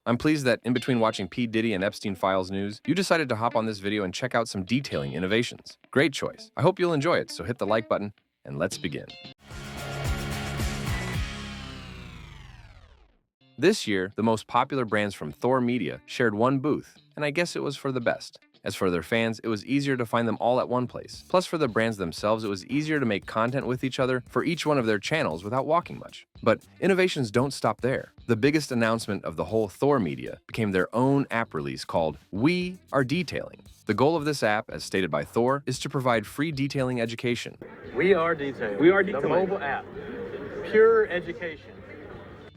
I'm pleased that in between watching P. Diddy and Epstein Files news, you decided to hop on this video and check out some detailing innovations. Great choice. I hope you'll enjoy it, so hit the like button and let's begin. This year, the most popular brands from T.O.R Media shared one booth, and I guess it was for the best. As for their fans, it was easier to find them all at one place. Plus, for the brands themselves, it was easier to make content with each other for each one of their channels without walking much. But innovations don't stop there. The biggest announcement of the whole T.O.R Media became their own app release called We Are Detailing. The goal of this app, as stated by T.O.R, is to provide free detailing education. We Are Detailing. We Are Detailing. The mobile app. Pure education.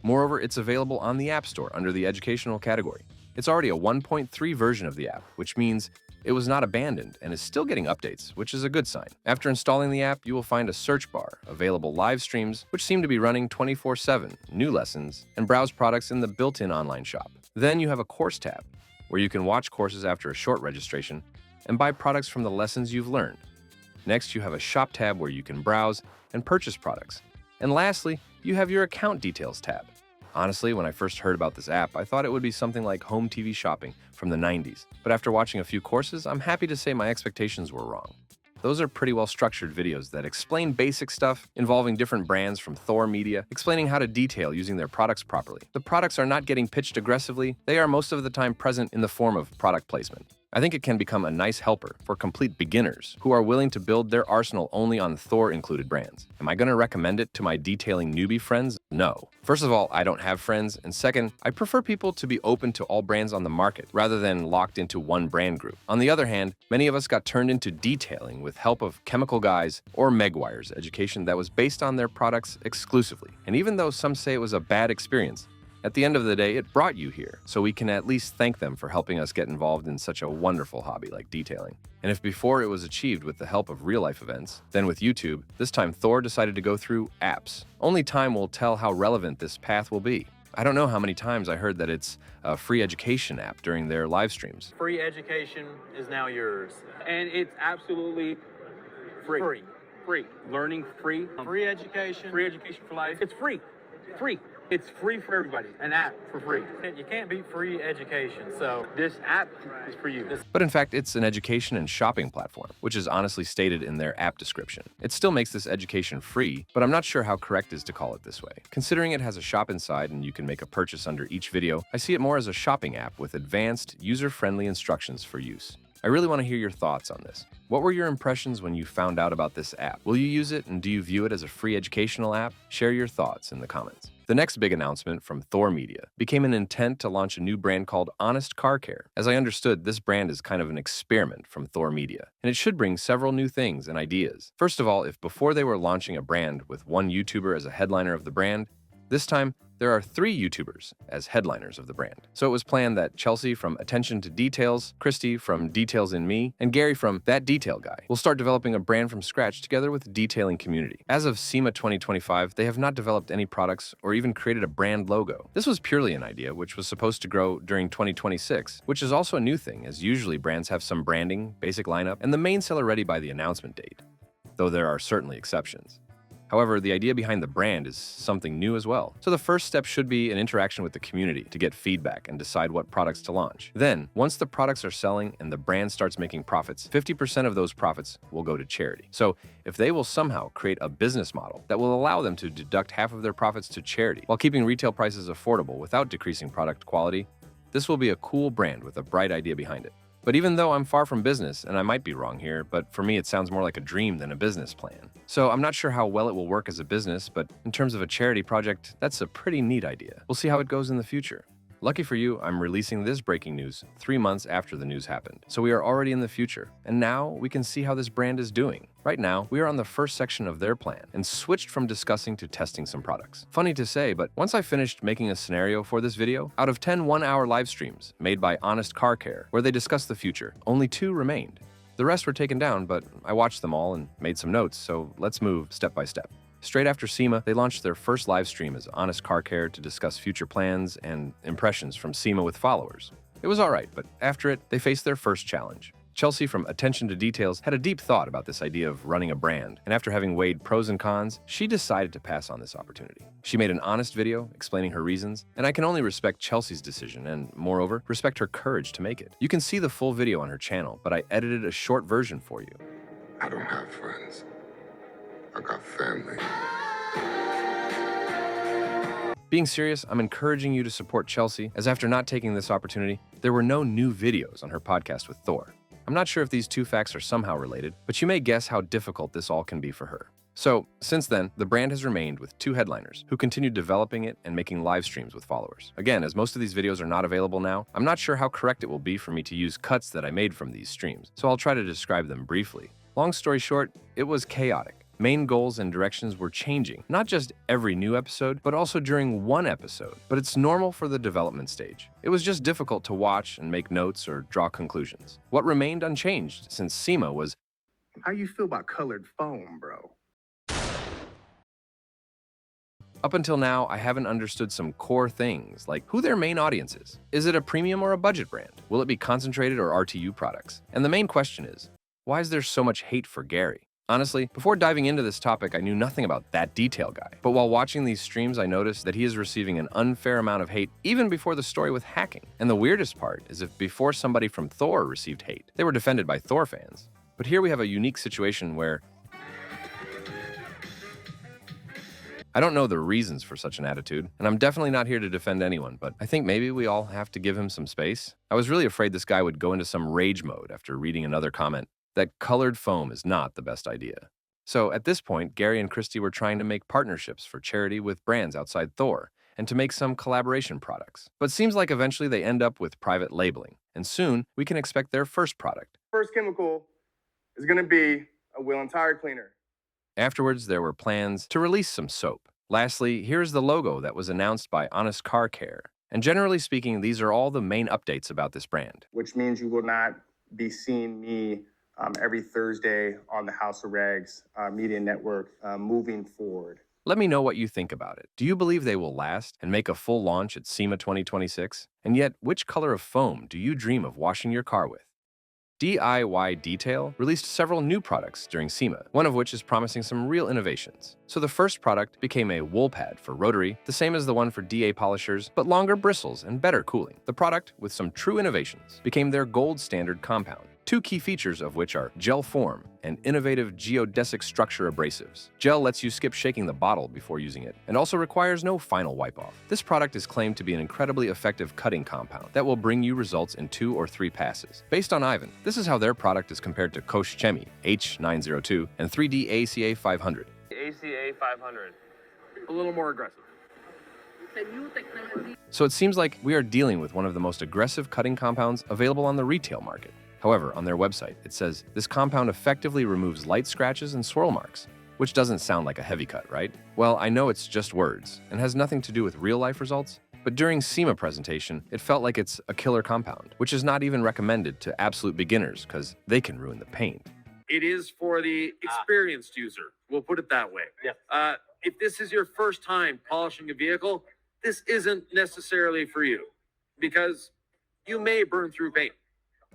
Moreover, it's available on the App Store under the educational category. It's already a 1.3 version of the app, which means it was not abandoned and is still getting updates, which is a good sign. After installing the app, you will find a search bar, available live streams, which seem to be running 24/7, new lessons, and browse products in the built-in online shop. Then you have a course tab, where you can watch courses after a short registration and buy products from the lessons you've learned. Next, you have a shop tab where you can browse and purchase products. And lastly, you have your account details tab. Honestly, when I first heard about this app, I thought it would be something like home TV shopping from the 90s. But after watching a few courses, I'm happy to say my expectations were wrong. Those are pretty well-structured videos that explain basic stuff involving different brands from T.O.R Media, explaining how to detail using their products properly. The products are not getting pitched aggressively, they are most of the time present in the form of product placement. I think it can become a nice helper for complete beginners who are willing to build their arsenal only on T.O.R included brands. Am I going to recommend it to my detailing newbie friends? No. First of all, I don't have friends, and second, I prefer people to be open to all brands on the market rather than locked into one brand group. On the other hand, many of us got turned into detailing with help of chemical guys or Megwire's education that was based on their products exclusively. And even though some say it was a bad experience, at the end of the day, it brought you here, so we can at least thank them for helping us get involved in such a wonderful hobby like detailing. And if before it was achieved with the help of real-life events, then with YouTube, this time T.O.R decided to go through apps. Only time will tell how relevant this path will be. I don't know how many times I heard that it's a free education app during their live streams. Free education is now yours. And it's absolutely free. Free. Learning free. Free education. Free education for life. It's free. Free. It's free for everybody. An app for free. You can't beat free education, so this app is for you. But in fact, it's an education and shopping platform, which is honestly stated in their app description. It still makes this education free, but I'm not sure how correct is to call it this way. Considering it has a shop inside and you can make a purchase under each video, I see it more as a shopping app with advanced, user-friendly instructions for use. I really want to hear your thoughts on this. What were your impressions when you found out about this app? Will you use it, and do you view it as a free educational app? Share your thoughts in the comments. The next big announcement from T.O.R Media became an intent to launch a new brand called Honest Car Care. As I understood, this brand is kind of an experiment from T.O.R Media, and it should bring several new things and ideas. First of all, if before they were launching a brand with one YouTuber as a headliner of the brand, this time, there are 3 YouTubers as headliners of the brand. So it was planned that Chelsea from Attention to Details, Christy from Details in Me, and Gary from That Detail Guy will start developing a brand from scratch together with the detailing community. As of SEMA 2025, they have not developed any products or even created a brand logo. This was purely an idea which was supposed to grow during 2026, which is also a new thing, as usually brands have some branding, basic lineup, and the main seller ready by the announcement date, though there are certainly exceptions. However, the idea behind the brand is something new as well. So the first step should be an interaction with the community to get feedback and decide what products to launch. Then, once the products are selling and the brand starts making profits, 50% of those profits will go to charity. So if they will somehow create a business model that will allow them to deduct half of their profits to charity while keeping retail prices affordable without decreasing product quality, this will be a cool brand with a bright idea behind it. But even though I'm far from business, and I might be wrong here, but for me it sounds more like a dream than a business plan. So I'm not sure how well it will work as a business, but in terms of a charity project, that's a pretty neat idea. We'll see how it goes in the future. Lucky for you, I'm releasing this breaking news 3 months after the news happened. So we are already in the future, and now we can see how this brand is doing. Right now, we are on the first section of their plan and switched from discussing to testing some products. Funny to say, but once I finished making a scenario for this video, out of 10 one-hour live streams made by Honest Car Care, where they discussed the future, only 2 remained. The rest were taken down, but I watched them all and made some notes, so let's move step by step. Straight after SEMA, they launched their first live stream as Honest Car Care to discuss future plans and impressions from SEMA with followers. It was alright, but after it, they faced their first challenge. Chelsea from Attention to Details had a deep thought about this idea of running a brand, and after having weighed pros and cons, she decided to pass on this opportunity. She made an honest video explaining her reasons, and I can only respect Chelsea's decision and, moreover, respect her courage to make it. You can see the full video on her channel, but I edited a short version for you. I don't have friends. I got family. Being serious, I'm encouraging you to support Chelsea, as after not taking this opportunity, there were no new videos on her podcast with Thor. I'm not sure if these two facts are somehow related, but you may guess how difficult this all can be for her. So, since then, the brand has remained with two headliners who continued developing it and making live streams with followers. Again, as most of these videos are not available now, I'm not sure how correct it will be for me to use cuts that I made from these streams, so I'll try to describe them briefly. Long story short, it was chaotic. Main goals and directions were changing, not just every new episode, but also during one episode. But it's normal for the development stage. It was just difficult to watch and make notes or draw conclusions. What remained unchanged since SEMA was, how you feel about colored foam, bro? up until now, I haven't understood some core things, like who their main audience is. Is it a premium or a budget brand? Will it be concentrated or RTU products? And the main question is, why is there so much hate for Gary? Honestly, before diving into this topic, I knew nothing about that detail guy. But while watching these streams, I noticed that he is receiving an unfair amount of hate even before the story with hacking. And the weirdest part is if before somebody from Thor received hate, they were defended by Thor fans. But here we have a unique situation where I don't know the reasons for such an attitude, and I'm definitely not here to defend anyone, but I think maybe we all have to give him some space. I was really afraid this guy would go into some rage mode after reading another comment that colored foam is not the best idea. So at this point, Gary and Christy were trying to make partnerships for charity with brands outside Thor and to make some collaboration products. But seems like eventually they end up with private labeling, and soon we can expect their first product. First chemical is going to be a wheel and tire cleaner. Afterwards, there were plans to release some soap. Lastly, here's the logo that was announced by Honest Car Care. And generally speaking, these are all the main updates about this brand. Which means you will not be seeing me every Thursday on the House of Rags Media Network moving forward. Let me know what you think about it. Do you believe they will last and make a full launch at SEMA 2026? And yet, which color of foam do you dream of washing your car with? DIY Detail released several new products during SEMA, one of which is promising some real innovations. So the first product became a wool pad for rotary, the same as the one for DA polishers, but longer bristles and better cooling. The product, with some true innovations, became their gold standard compound. Two key features of which are gel form and innovative geodesic structure abrasives. Gel lets you skip shaking the bottle before using it and also requires no final wipe-off. This product is claimed to be an incredibly effective cutting compound that will bring you results in 2 or 3 passes. Based on Ivan, this is how their product is compared to Kosh Chemi H902 and 3D ACA 500. ACA 500. A little more aggressive. So it seems like we are dealing with one of the most aggressive cutting compounds available on the retail market. However, on their website, it says this compound effectively removes light scratches and swirl marks, which doesn't sound like a heavy cut, right? Well, I know it's just words and has nothing to do with real-life results, but during SEMA presentation, it felt like it's a killer compound, which is not even recommended to absolute beginners because they can ruin the paint. It is for the experienced user. We'll put it that way. Yeah. If this is your first time polishing a vehicle, this isn't necessarily for you because you may burn through paint.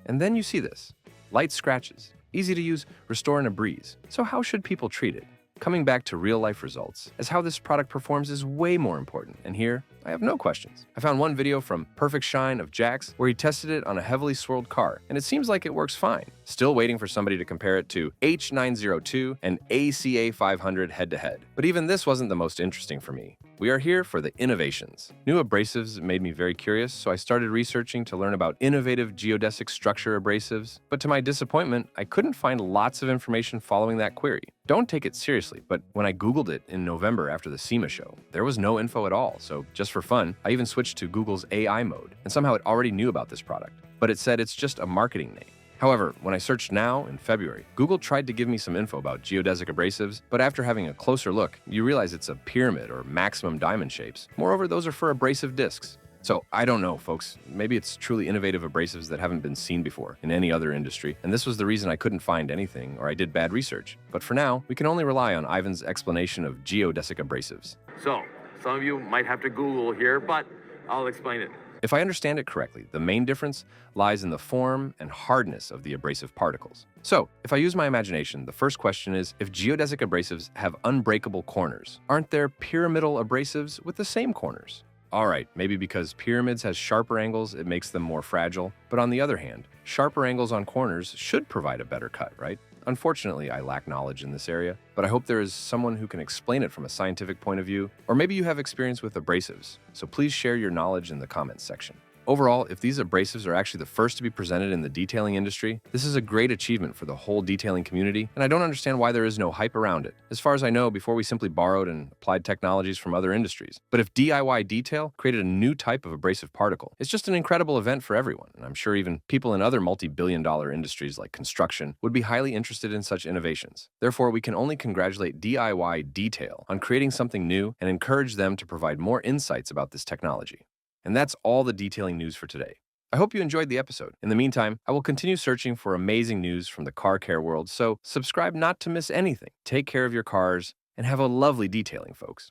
And then you see this. Light scratches. Easy to use, restore in a breeze. So how should people treat it? Coming back to real-life results, as how this product performs is way more important, and here, I have no questions. I found one video from Perfect Shine of Jax where he tested it on a heavily swirled car, and it seems like it works fine. Still waiting for somebody to compare it to H902 and ACA 500 head-to-head. But even this wasn't the most interesting for me. We are here for the innovations. New abrasives made me very curious, so I started researching to learn about innovative geodesic structure abrasives. But to my disappointment, I couldn't find lots of information following that query. Don't take it seriously, but when I Googled it in November after the SEMA show, there was no info at all, so just for fun, I even switched to Google's AI mode, and somehow it already knew about this product. But it said it's just a marketing name. However, when I searched now in February, Google tried to give me some info about geodesic abrasives, but after having a closer look, you realize it's a pyramid or maximum diamond shapes. Moreover, those are for abrasive discs. So I don't know, folks. Maybe it's truly innovative abrasives that haven't been seen before in any other industry, and this was the reason I couldn't find anything or I did bad research. But for now, we can only rely on Ivan's explanation of geodesic abrasives. So, some of you might have to Google here, but I'll explain it. If I understand it correctly, the main difference lies in the form and hardness of the abrasive particles. So, if I use my imagination, the first question is, if geodesic abrasives have unbreakable corners, aren't there pyramidal abrasives with the same corners? All right, maybe because pyramids has sharper angles, it makes them more fragile. But on the other hand, sharper angles on corners should provide a better cut, right? Unfortunately, I lack knowledge in this area, but I hope there is someone who can explain it from a scientific point of view, or maybe you have experience with abrasives, so please share your knowledge in the comments section. Overall, if these abrasives are actually the first to be presented in the detailing industry, this is a great achievement for the whole detailing community, and I don't understand why there is no hype around it. As far as I know, before we simply borrowed and applied technologies from other industries. But if DIY Detail created a new type of abrasive particle, it's just an incredible event for everyone, and I'm sure even people in other multi-billion-dollar industries like construction would be highly interested in such innovations. Therefore, we can only congratulate DIY Detail on creating something new and encourage them to provide more insights about this technology. And that's all the detailing news for today. I hope you enjoyed the episode. In the meantime, I will continue searching for amazing news from the car care world, so subscribe not to miss anything. Take care of your cars and have a lovely detailing, folks.